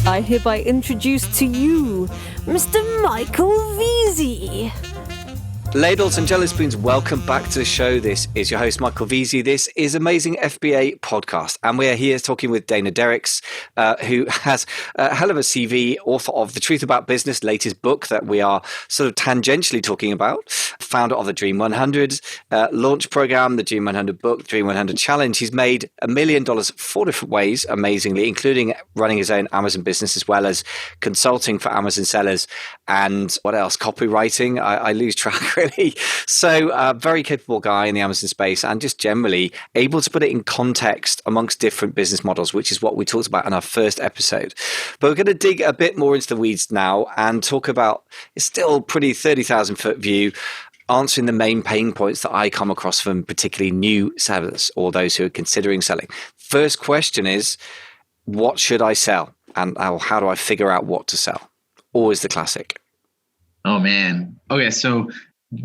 I hereby introduce to you Mr. Michael Veazey. Ladles and jelly spoons, welcome back to the show. This is your host, Michael Veazey. This is Amazing FBA Podcast, and we are here talking with Dana Derricks, who has a hell of a CV, author of The Truth About Business, latest book that we are sort of tangentially talking about, founder of the Dream 100 launch program, the Dream 100 book, Dream 100 Challenge. He's made $1 million 4 different ways, amazingly, including running his own Amazon business as well as consulting for Amazon sellers and what else? Copywriting. I lose track, really. So very capable guy in the Amazon space and just generally able to put it in context amongst different business models, which is what we talked about in our first episode. But we're going to dig a bit more into the weeds now and talk about, it's still pretty 30,000 foot view, answering the main pain points that I come across from particularly new sellers or those who are considering selling. First question is, what should I sell? And how do I figure out what to sell? Always the classic. Oh, man. Okay, so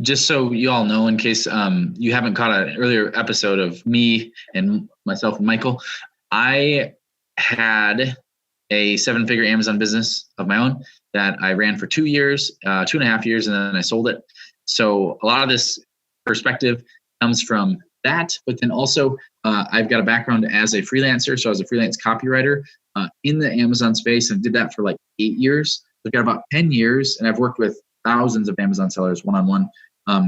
just so you all know, in case you haven't caught an earlier episode of me and myself and Michael, I had a 7-figure Amazon business of my own that I ran for 2 years, 2.5 years, and then I sold it. So a lot of this perspective comes from that, but then also I've got a background as a freelancer. So I was a freelance copywriter in the Amazon space and did that for like 8 years. I've got about 10 years, and I've worked with thousands of Amazon sellers one-on-one.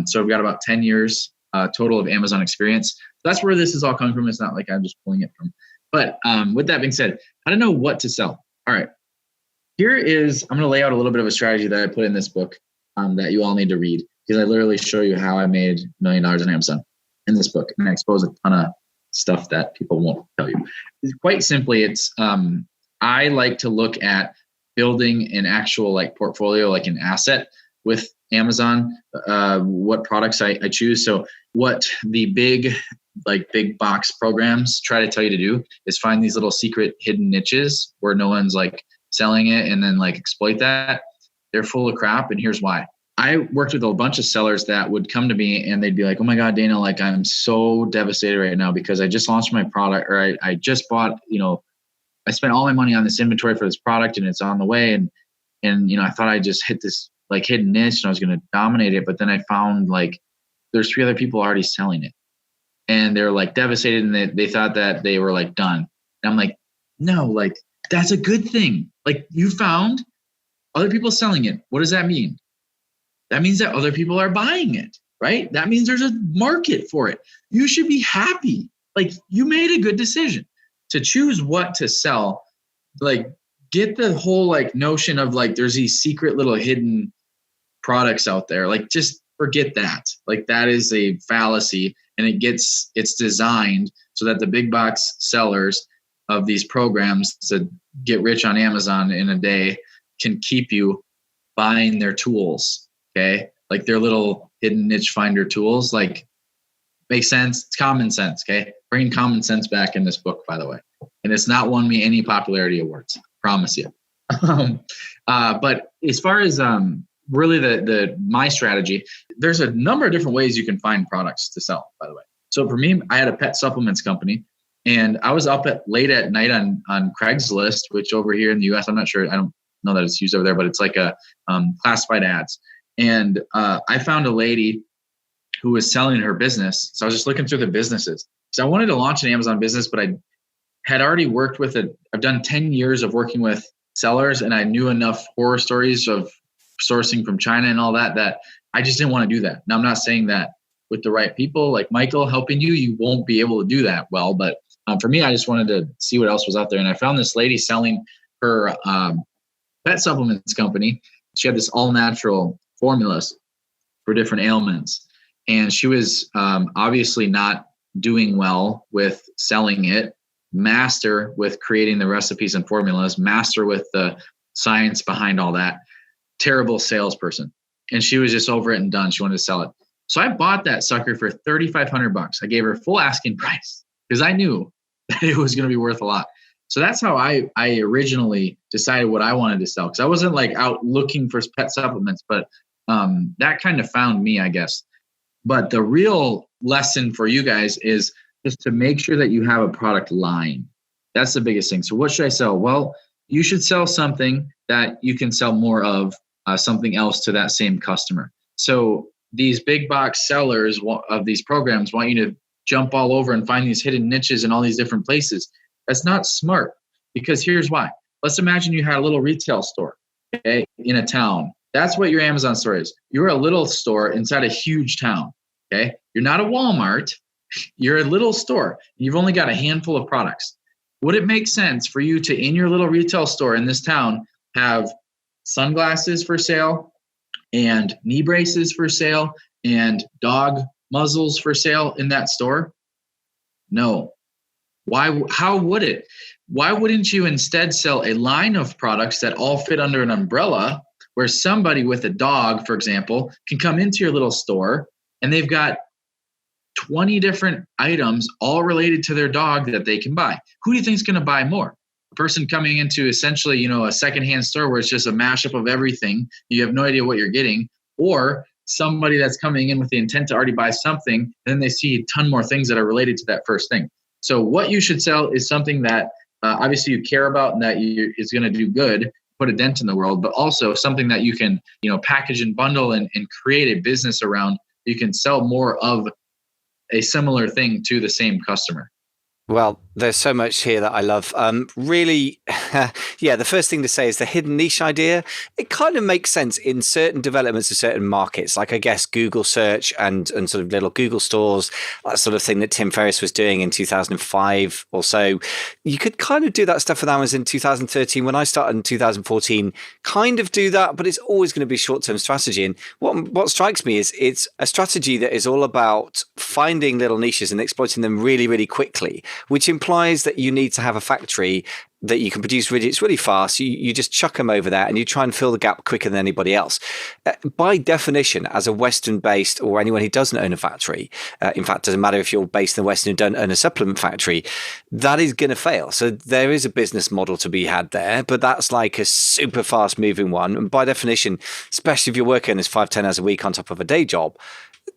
So I've got about 10 years total of Amazon experience. So that's where this is all coming from. It's not like I'm just pulling it from. But with that being said, how to know what to sell. All right. Here is, I'm going to lay out a little bit of a strategy that I put in this book that you all need to read, because I literally show you how I made $1 million on Amazon in this book. And I expose a ton of stuff that people won't tell you. Quite simply, it's I like to look at building an actual like portfolio, like an asset with Amazon, what products I choose. So what the big box programs try to tell you to do is find these little secret hidden niches where no one's like selling it and then like exploit that. They're full of crap. And here's why. I worked with a bunch of sellers that would come to me and they'd be like, oh my God, Dana, like I'm so devastated right now because I just launched my product, or I just bought, I spent all my money on this inventory for this product and it's on the way. And I thought I just hit this like hidden niche and I was going to dominate it. But then I found like there's 3 other people already selling it and they're like devastated and they thought that they were like done. And I'm like, no, like that's a good thing. Like you found other people selling it. What does that mean? That means that other people are buying it, right? That means there's a market for it. You should be happy. Like you made a good decision to choose what to sell. Like get the whole like notion of like there's these secret little hidden products out there. Like just forget that. Like that is a fallacy, and it's designed so that the big box sellers of these programs to get rich on Amazon in a day can keep you buying their tools. Okay. Like their little hidden niche finder tools, like makes sense. It's common sense. Okay. Bringing common sense back in this book, by the way. And it's not won me any popularity awards. Promise you. But as far as really my strategy, there's a number of different ways you can find products to sell, by the way. So for me, I had a pet supplements company and I was up late at night on Craigslist, which over here in the US, I'm not sure. I don't know that it's used over there, but it's like a classified ads. And I found a lady who was selling her business. So I was just looking through the businesses. So I wanted to launch an Amazon business, but I had already worked with it. I've done 10 years of working with sellers, and I knew enough horror stories of sourcing from China and all that I just didn't want to do that. Now, I'm not saying that with the right people like Michael helping you won't be able to do that well. But for me, I just wanted to see what else was out there. And I found this lady selling her pet supplements company. She had this all natural formulas for different ailments. And she was obviously not doing well with selling it, master with creating the recipes and formulas, master with the science behind all that, terrible salesperson. And she was just over it and done. She wanted to sell it. So I bought that sucker for $3,500. I gave her full asking price because I knew that it was going to be worth a lot. So that's how I originally decided what I wanted to sell. Because I wasn't like out looking for pet supplements, but that kind of found me, I guess. But the real lesson for you guys is just to make sure that you have a product line. That's the biggest thing. So what should I sell? Well, you should sell something that you can sell more of, something else to that same customer. So these big box sellers of these programs want you to jump all over and find these hidden niches in all these different places. That's not smart, because here's why. Let's imagine you had a little retail store, okay, in a town. That's what your Amazon store is. You're a little store inside a huge town, okay? You're not a Walmart. You're a little store. You've only got a handful of products. Would it make sense for you to, in your little retail store in this town, have sunglasses for sale and knee braces for sale and dog muzzles for sale in that store? No. Why? How would it? Why wouldn't you instead sell a line of products that all fit under an umbrella, where somebody with a dog, for example, can come into your little store and they've got 20 different items all related to their dog that they can buy? Who do you think is going to buy more? A person coming into essentially, a secondhand store where it's just a mashup of everything. You have no idea what you're getting, or somebody that's coming in with the intent to already buy something, and then they see a ton more things that are related to that first thing. So what you should sell is something that obviously you care about and that is going to do good, put a dent in the world, but also something that you can, package and bundle and create a business around. You can sell more of a similar thing to the same customer. Well, there's so much here that I love. Really, the first thing to say is the hidden niche idea. It kind of makes sense in certain developments of certain markets, like I guess Google search and sort of little Google stores, that sort of thing that Tim Ferriss was doing in 2005 or so. You could kind of do that stuff with Amazon in 2013. When I started in 2014, kind of do that, but it's always going to be short-term strategy. And what strikes me is it's a strategy that is all about finding little niches and exploiting them really, really quickly, which implies that you need to have a factory that you can produce widgets really fast. You just chuck them over there and you try and fill the gap quicker than anybody else. By definition, as a Western-based or anyone who doesn't own a factory, in fact, it doesn't matter if you're based in the West and don't own a supplement factory, that is going to fail. So there is a business model to be had there, but that's like a super fast-moving one. And by definition, especially if you're working this 5-10 hours a week on top of a day job,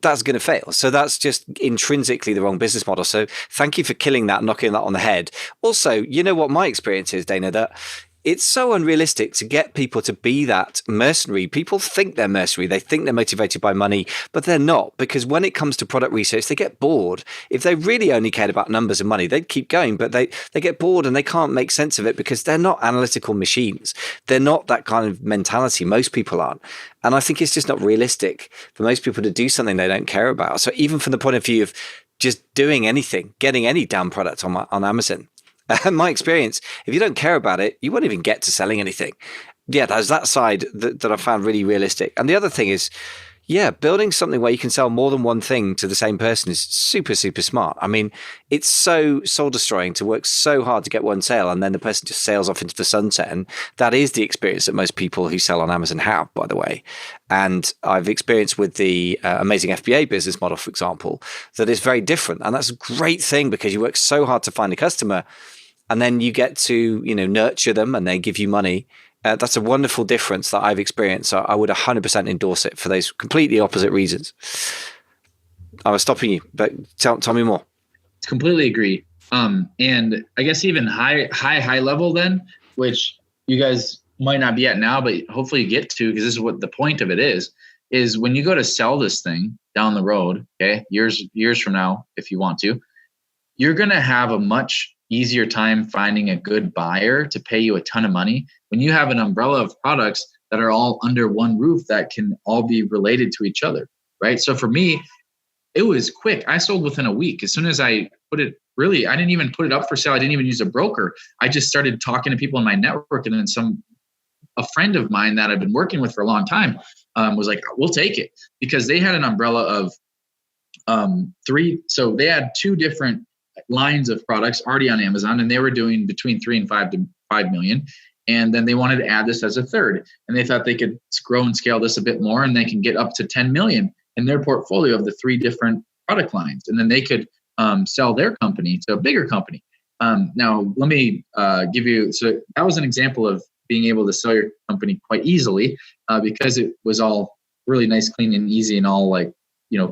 that's going to fail. So that's just intrinsically the wrong business model. So thank you for killing that, knocking that on the head. Also, you know what my experience is, Dana, that it's so unrealistic to get people to be that mercenary. People think they're mercenary. They think they're motivated by money, but they're not, because when it comes to product research, they get bored. If they really only cared about numbers and money, they'd keep going, but they get bored and they can't make sense of it because they're not analytical machines. They're not that kind of mentality. Most people aren't. And I think it's just not realistic for most people to do something they don't care about. So even from the point of view of just doing anything, getting any damn product on Amazon, my experience, if you don't care about it, you won't even get to selling anything. Yeah, there's that side that I found really realistic. And the other thing is, building something where you can sell more than one thing to the same person is super, super smart. I mean, it's so soul destroying to work so hard to get one sale and then the person just sails off into the sunset. And that is the experience that most people who sell on Amazon have, by the way. And I've experienced with the amazing FBA business model, for example, that is very different. And that's a great thing because you work so hard to find a customer and then you get to, nurture them and they give you money. That's a wonderful difference that I've experienced. So I would 100% endorse it for those completely opposite reasons. I was stopping you, but tell me more. Completely agree. And I guess even high level then, which you guys might not be at now, but hopefully you get to, because this is what the point of it is when you go to sell this thing down the road, okay, years from now, if you want to, you're going to have a much easier time finding a good buyer to pay you a ton of money when you have an umbrella of products that are all under one roof that can all be related to each other, right? So for me, it was quick. I sold within a week. As soon as I put it, really, I didn't even put it up for sale. I didn't even use a broker. I just started talking to people in my network, and then a friend of mine that I've been working with for a long time was like, we'll take it, because they had an umbrella of three. So they had two different lines of products already on Amazon, and they were doing between 3 and 5 million. And then they wanted to add this as a third, and they thought they could grow and scale this a bit more, and they can get up to 10 million in their portfolio of the 3 different product lines. And then they could sell their company to a bigger company. Now, let me give you, so that was an example of being able to sell your company quite easily because it was all really nice, clean, and easy, and all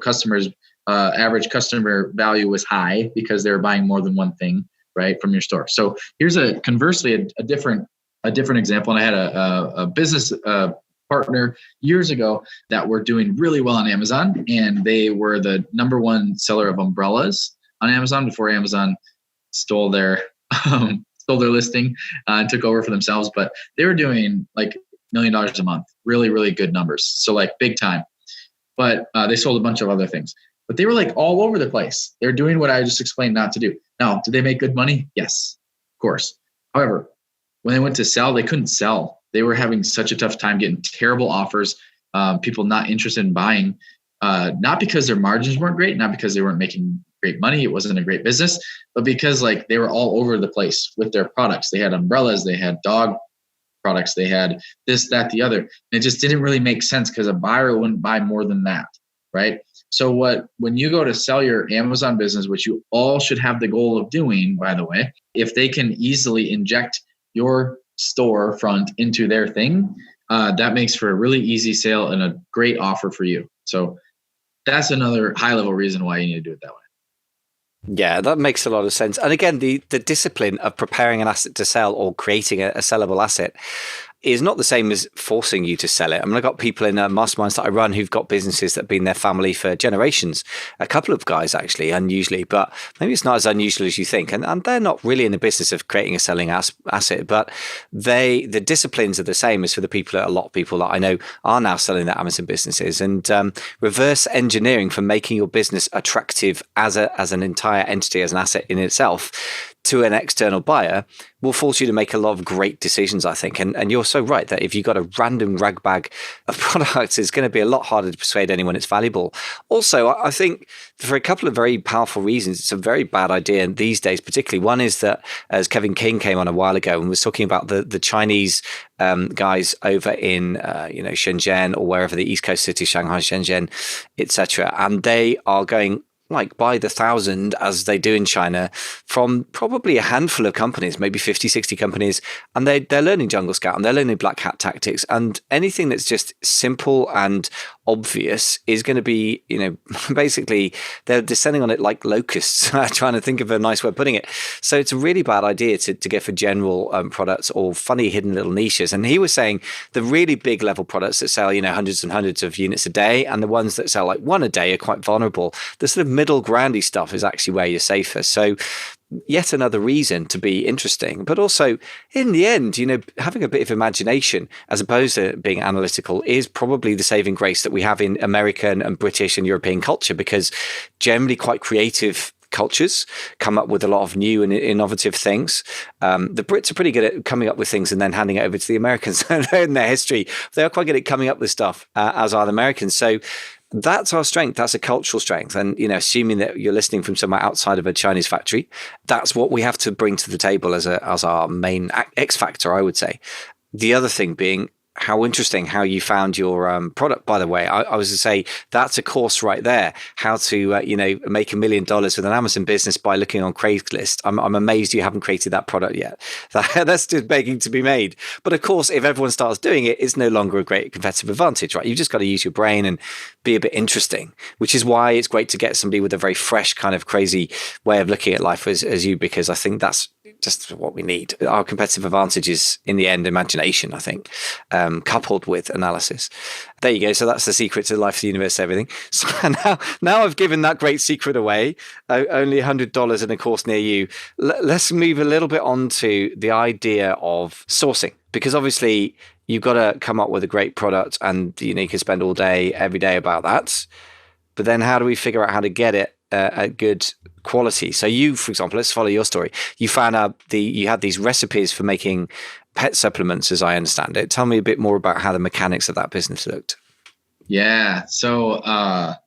customers, average customer value was high because they were buying more than one thing, right, from your store. So here's conversely a different a different example. And I had a business partner years ago that were doing really well on Amazon, and they were the number one seller of umbrellas on Amazon before Amazon stole their listing and took over for themselves. But they were doing like $1 million a month, really, really good numbers. So like big time. But they sold a bunch of other things. But they were like all over the place. They're doing what I just explained not to do. Now, did they make good money? Yes, of course. However, when they went to sell, they couldn't sell. They were having such a tough time getting terrible offers, people not interested in buying, not because their margins weren't great, not because they weren't making great money. It wasn't a great business, but because like they were all over the place with their products. They had umbrellas, they had dog products, they had this, that, the other. And it just didn't really make sense because a buyer wouldn't buy more than that, right? So when you go to sell your Amazon business, which you all should have the goal of doing, by the way, if they can easily inject your storefront into their thing, that makes for a really easy sale and a great offer for you. So that's another high level reason why you need to do it that way. Yeah, that makes a lot of sense. And again, the discipline of preparing an asset to sell or creating a sellable asset is not the same as forcing you to sell it. I mean, I've got people in masterminds that I run who've got businesses that have been their family for generations. A couple of guys, actually, unusually, but maybe it's not as unusual as you think. And they're not really in the business of creating a selling asset, but the disciplines are the same as for the people, a lot of people that I know are now selling their Amazon businesses. And reverse engineering for making your business attractive as an entire entity, as an asset in itself, to an external buyer will force you to make a lot of great decisions, I think. And you're so right that if you've got a random rag bag of products, it's going to be a lot harder to persuade anyone it's valuable. Also, I think for a couple of very powerful reasons, it's a very bad idea these days, particularly. One is that, as Kevin King came on a while ago and was talking about the Chinese guys over in Shenzhen or wherever, the East Coast city, Shanghai, Shenzhen, etc., and they are going like by the thousand, as they do in China, from probably a handful of companies, maybe 50, 60 companies, and they're learning Jungle Scout and they're learning Black Hat tactics, and anything that's just simple and obvious is going to be, basically they're descending on it like locusts, trying to think of a nice way of putting it. So it's a really bad idea to go for general products or funny hidden little niches. And he was saying the really big level products that sell, hundreds and hundreds of units a day, and the ones that sell like one a day are quite vulnerable. The sort of middle groundy stuff is actually where you're safer. So yet another reason to be interesting, but also in the end, having a bit of imagination as opposed to being analytical is probably the saving grace that we have in American and British and European culture, because generally quite creative cultures come up with a lot of new and innovative things. The Brits are pretty good at coming up with things and then handing it over to the Americans. In their history, they are quite good at coming up with stuff, as are the Americans. So that's our strength. That's a cultural strength. And, assuming that you're listening from somewhere outside of a Chinese factory, that's what we have to bring to the table as our main X factor, I would say. The other thing being how interesting how you found your product, by the way. I was to say that's a course right there, how to make $1 million with an Amazon business by looking on Craigslist. I'm amazed you haven't created that product yet. That's just begging to be made. But of course, if everyone starts doing it, it's no longer a great competitive advantage, right? You've just got to use your brain and be a bit interesting, which is why it's great to get somebody with a very fresh kind of crazy way of looking at life as you, because I think that's just what we need. Our competitive advantage is, in the end, imagination, I think, coupled with analysis. There you go. So that's the secret to life, the universe, everything. So now I've given that great secret away. Only $100 in a course near you. Let's move a little bit on to the idea of sourcing, because obviously you've got to come up with a great product, and you can spend all day, every day about that. But then how do we figure out how to get it at good quality? So you, for example, let's follow your story. You found out you had these recipes for making pet supplements, as I understand it. Tell me a bit more about how the mechanics of that business looked. Yeah. So, all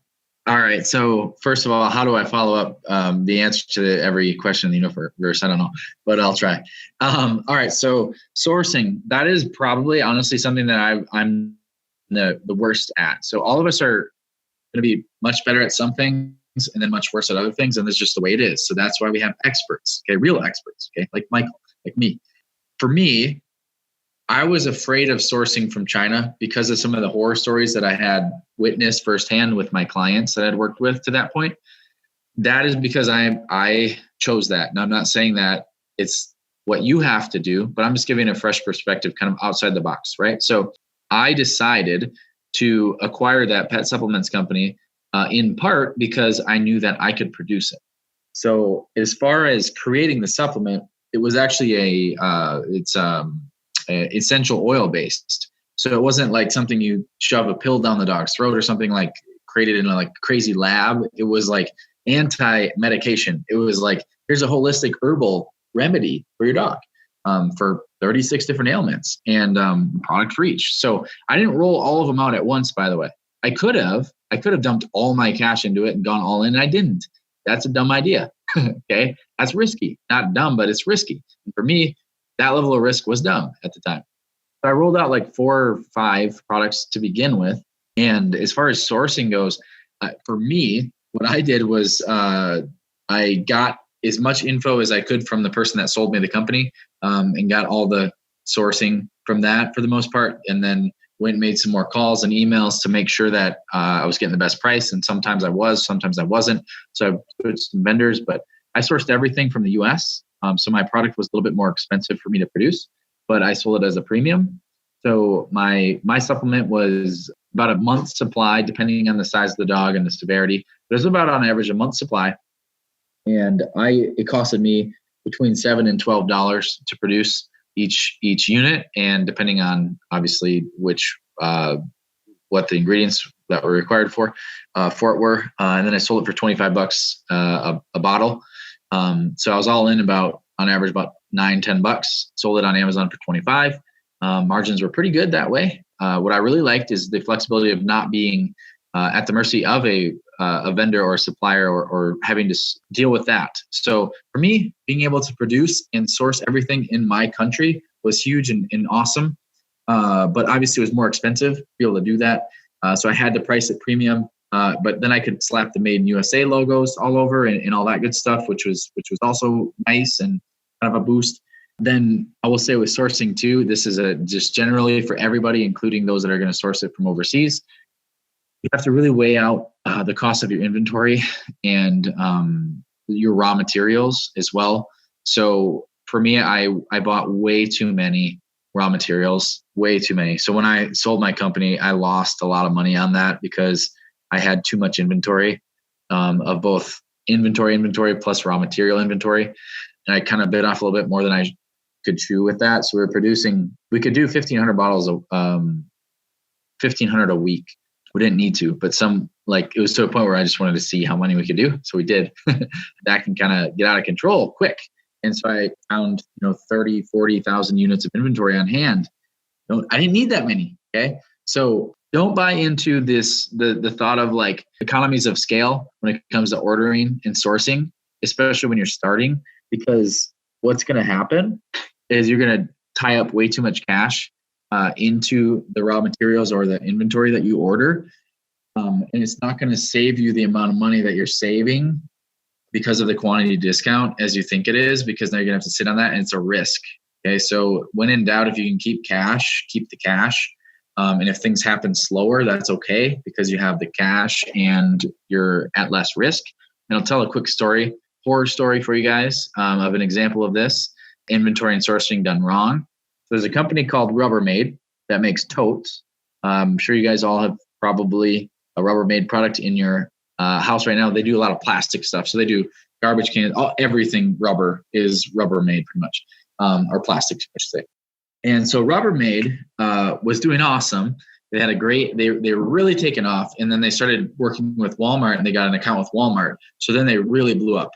right. So first of all, how do I follow up the answer to every question in the universe? I don't know, but I'll try. All right. So sourcing, that is probably honestly something that I'm the worst at. So all of us are going to be much better at some things and then much worse at other things. And that's just the way it is. So that's why we have experts, okay? Real experts, okay? Like Michael, like me. For me, I was afraid of sourcing from China because of some of the horror stories that I had witnessed firsthand with my clients that I'd worked with to that point. That is because I chose that. And I'm not saying that it's what you have to do, but I'm just giving a fresh perspective kind of outside the box, right? So I decided to acquire that pet supplements company in part because I knew that I could produce it. So as far as creating the supplement, it was actually it's essential oil based. So it wasn't like something you shove a pill down the dog's throat or something like created in a like crazy lab. It was like anti-medication. It was like, here's a holistic herbal remedy for your dog for 36 different ailments and product for each. So I didn't roll all of them out at once, by the way. I could have dumped all my cash into it and gone all in, and I didn't. That's a dumb idea. Okay. That's risky. Not dumb, but it's risky. And for me, that level of risk was dumb at the time. So I rolled out like 4 or 5 products to begin with. And as far as sourcing goes, for me, what I did was I got as much info as I could from the person that sold me the company and got all the sourcing from that for the most part. And then went and made some more calls and emails to make sure that I was getting the best price. And sometimes I was, sometimes I wasn't. So I switched some vendors, but I sourced everything from the US. So my product was a little bit more expensive for me to produce, but I sold it as a premium. So my supplement was about a month's supply, depending on the size of the dog and the severity. But it was about on average a month's supply. And it costed me between $7 and $12 to produce each unit, and depending on obviously which what the ingredients that were required for it were, and then I sold it for $25 a bottle. So I was all in about on average about $9-10. Sold it on Amazon for $25. Margins were pretty good that way. What I really liked is the flexibility of not being at the mercy of a vendor or a supplier or having to deal with that. So for me, being able to produce and source everything in my country was huge and awesome. But obviously it was more expensive to be able to do that. So I had to price it premium, but then I could slap the Made in USA logos all over and all that good stuff, which was also nice and kind of a boost. Then I will say with sourcing too, this is just generally for everybody, including those that are going to source it from overseas. You have to really weigh out the cost of your inventory and your raw materials as well. So for me, I bought way too many raw materials, way too many. So when I sold my company, I lost a lot of money on that because I had too much inventory of both inventory plus raw material inventory. And I kind of bit off a little bit more than I could chew with that. So we could do 1,500 bottles of 1,500 a week. We didn't need to, but it was to a point where I just wanted to see how many we could do. So we did. That can kind of get out of control quick. And so I found, 30, 40,000 units of inventory on hand. I didn't need that many. Okay. So don't buy into the thought of like economies of scale when it comes to ordering and sourcing, especially when you're starting, because what's going to happen is you're going to tie up way too much cash into the raw materials or the inventory that you order. And it's not going to save you the amount of money that you're saving because of the quantity discount as you think it is, because now you're going to have to sit on that and it's a risk. Okay. So when in doubt, if you can keep cash, keep the cash. And if things happen slower, that's okay because you have the cash and you're at less risk. And I'll tell a quick horror story for you guys of an example of this inventory and sourcing done wrong. So there's a company called Rubbermaid that makes totes. I'm sure you guys all have probably a Rubbermaid product in your house right now. They do a lot of plastic stuff. So they do garbage cans, everything rubber is Rubbermaid pretty much, or plastic, I should say. And so Rubbermaid was doing awesome. They had they were really taking off. And then they started working with Walmart and they got an account with Walmart. So then they really blew up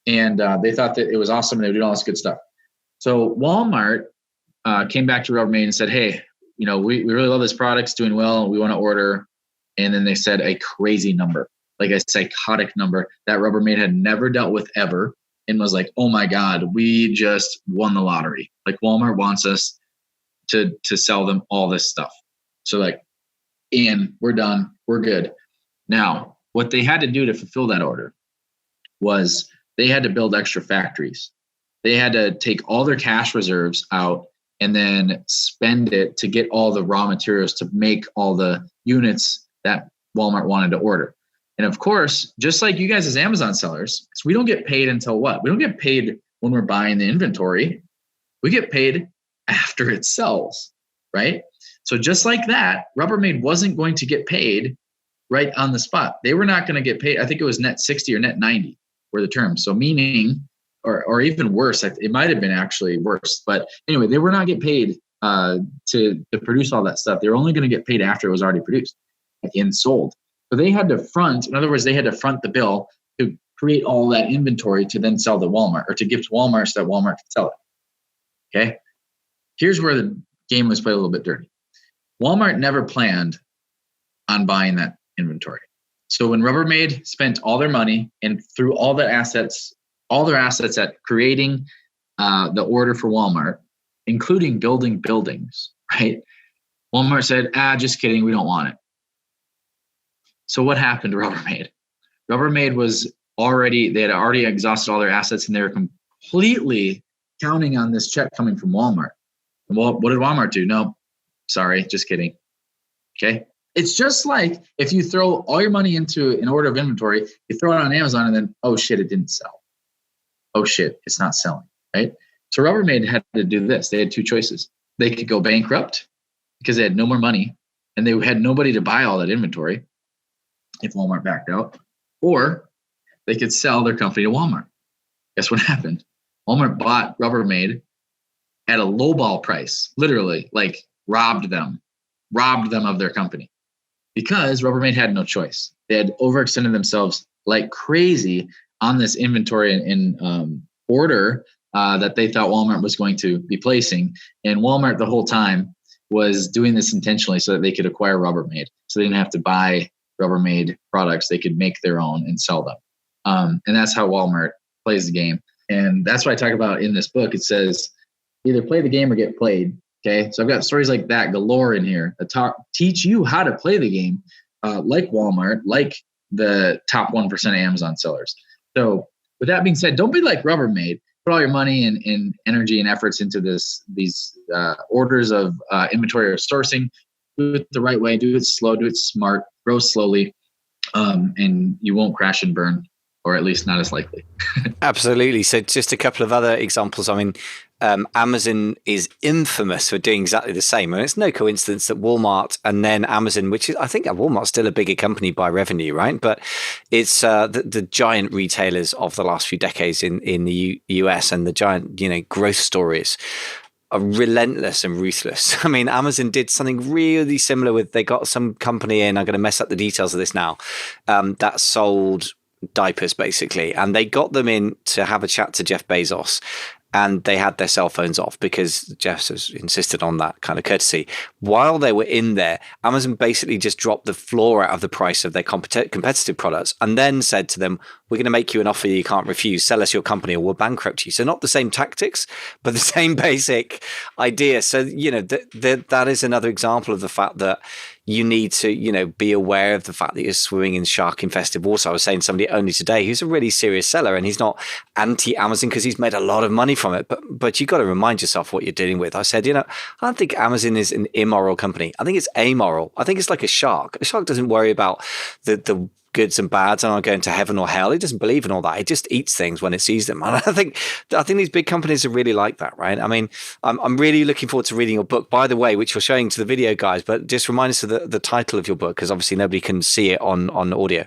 and they thought that it was awesome and they were doing all this good stuff. So Walmart came back to Rubbermaid and said, hey, we really love this product. It's doing well. We want to order. And then they said a crazy number, like a psychotic number that Rubbermaid had never dealt with ever. And was like, oh my God, we just won the lottery. Like Walmart wants us to sell them all this stuff. So like, and we're done. We're good. Now, what they had to do to fulfill that order was they had to build extra factories. They had to take all their cash reserves out and then spend it to get all the raw materials to make all the units that Walmart wanted to order. And of course, just like you guys as Amazon sellers, we don't get paid until what? We don't get paid when we're buying the inventory. We get paid after it sells, right? So just like that, Rubbermaid wasn't going to get paid right on the spot. They were not going to get paid. I think it was net 60 or net 90 were the terms. So meaning, or even worse, it might have been actually worse. But anyway, they were not get paid to produce all that stuff. They were only going to get paid after it was already produced and sold. So they had to front, in other words, they had to front the bill to create all that inventory to then sell to Walmart, or to give to Walmart so that Walmart could sell it. Okay. Here's where the game was played a little bit dirty. Walmart never planned on buying that inventory. So when Rubbermaid spent all their money and threw all their assets at creating the order for Walmart, including building buildings, right? Walmart said, just kidding, we don't want it. So what happened to Rubbermaid? Rubbermaid they had already exhausted all their assets, and they were completely counting on this check coming from Walmart. And what did Walmart do? No, sorry, just kidding. Okay. It's just like if you throw all your money into an order of inventory, you throw it on Amazon, and then, oh shit, it didn't sell. Oh shit, it's not selling, right? So Rubbermaid had to do this. They had two choices. They could go bankrupt because they had no more money and they had nobody to buy all that inventory if Walmart backed out, or they could sell their company to Walmart. Guess what happened? Walmart bought Rubbermaid at a lowball price, literally, like robbed them of their company, because Rubbermaid had no choice. They had overextended themselves like crazy on this inventory and order that they thought Walmart was going to be placing. And Walmart the whole time was doing this intentionally so that they could acquire Rubbermaid. So they didn't have to buy Rubbermaid products. They could make their own and sell them. And that's how Walmart plays the game. And that's what I talk about in this book. It says, either play the game or get played. Okay. So I've got stories like that galore in here that teach you how to play the game, like Walmart, like the top 1% of Amazon sellers. So with that being said, don't be like Rubbermaid. Put all your money and energy and efforts into these orders of inventory or sourcing. Do it the right way. Do it slow. Do it smart. Grow slowly, and you won't crash and burn, or at least not as likely. Absolutely. So just a couple of other examples. I mean, Amazon is infamous for doing exactly the same. And it's no coincidence that Walmart and then Amazon, which is, I think Walmart's still a bigger company by revenue, right? But it's the giant retailers of the last few decades in the US, and the giant, growth stories are relentless and ruthless. I mean, Amazon did something really similar with, they got some company in, I'm going to mess up the details of this now, that sold diapers basically. And they got them in to have a chat to Jeff Bezos. And they had their cell phones off because Jeff has insisted on that kind of courtesy. While they were in there, Amazon basically just dropped the floor out of the price of their competitive products and then said to them, we're going to make you an offer you can't refuse. Sell us your company or we'll bankrupt you. So not the same tactics, but the same basic idea. So, that is another example of the fact that you need to, be aware of the fact that you're swimming in shark-infested water. I was saying to somebody only today who's a really serious seller, and he's not anti-Amazon because he's made a lot of money from it. But you've got to remind yourself what you're dealing with. I said, I don't think Amazon is an immoral company. I think it's amoral. I think it's like a shark. A shark doesn't worry about the goods and bads and are going to heaven or hell. It doesn't believe in all that. It just eats things when it sees them. And I think these big companies are really like that, right? I mean, I'm really looking forward to reading your book, by the way, which you're showing to the video guys, but just remind us of the title of your book, because obviously nobody can see it on audio.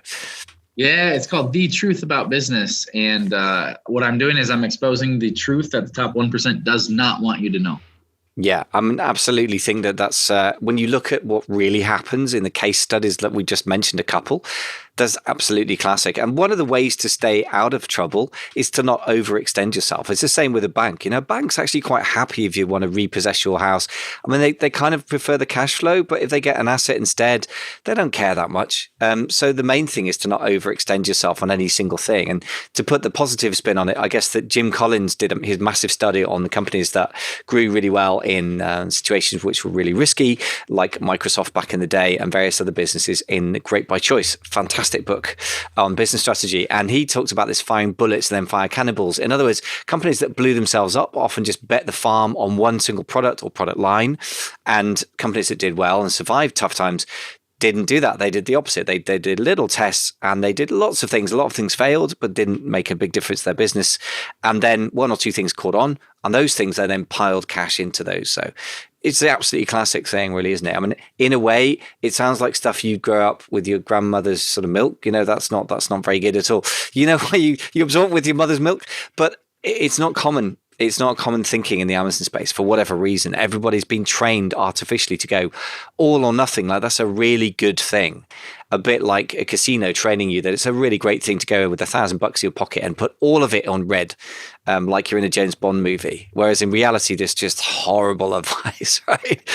Yeah, it's called The Truth About Business. And what I'm doing is I'm exposing the truth that the top 1% does not want you to know. Yeah, I mean, absolutely think that's when you look at what really happens in the case studies that we just mentioned, a couple, that's absolutely classic. And one of the ways to stay out of trouble is to not overextend yourself. It's the same with a bank. Bank's actually quite happy if you want to repossess your house. I mean, they kind of prefer the cash flow, but if they get an asset instead, they don't care that much. So the main thing is to not overextend yourself on any single thing. And to put the positive spin on it, I guess that Jim Collins did his massive study on the companies that grew really well in situations which were really risky, like Microsoft back in the day and various other businesses in Great by Choice. Fantastic book on business strategy. And he talks about this firing bullets and then fire cannibals. In other words, companies that blew themselves up often just bet the farm on one single product or product line. And companies that did well and survived tough times didn't do that. They did the opposite. They did little tests and they did lots of things. A lot of things failed, but didn't make a big difference to their business. And then one or two things caught on, and those things they then piled cash into those. So it's the absolutely classic thing, really, isn't it? I mean, in a way, it sounds like stuff you grow up with your grandmother's sort of milk. You know, that's not very good at all. You know, why you absorb with your mother's milk, but it's not common. It's not common thinking in the Amazon space for whatever reason. Everybody's been trained artificially to go all or nothing. Like, that's a really good thing. A bit like a casino training you that it's a really great thing to go in with $1,000 in your pocket and put all of it on red, like you're in a James Bond movie. Whereas in reality, this is just horrible advice, right?